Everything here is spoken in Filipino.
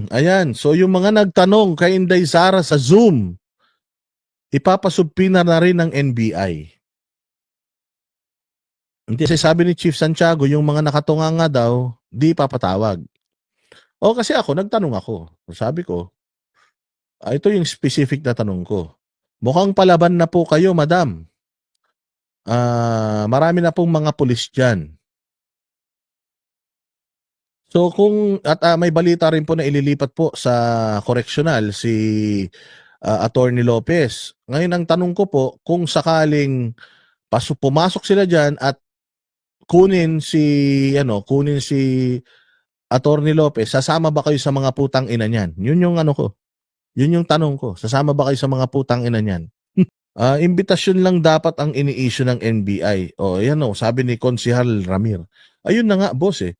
Ayan. So yung mga nagtanong kay Inday Sara sa Zoom, ipapasubpina na rin ng NBI. Hindi, kasi sabi ni Chief Santiago, yung mga nakatunga nga daw, di papatawag. O kasi ako, nagtanong ako. Sabi ko, ito yung specific na tanong ko. Mukhang palaban na po kayo, madam. Marami na pong mga pulis dyan. So kung at may balita rin po na ililipat po sa correctional si Attorney Lopez. Ngayon ang tanong ko po, kung sakaling pumasok sila diyan at kunin si Attorney Lopez, sasama ba kayo sa mga putang ina niyan? Yun yung ano ko. Yun yung tanong ko. Sasama ba kayo sa mga putang ina niyan? Imbitasyon lang dapat ang ini-issue ng NBI. O, yan o, sabi ni Konsehal Ramir. Ayun na nga, boss eh.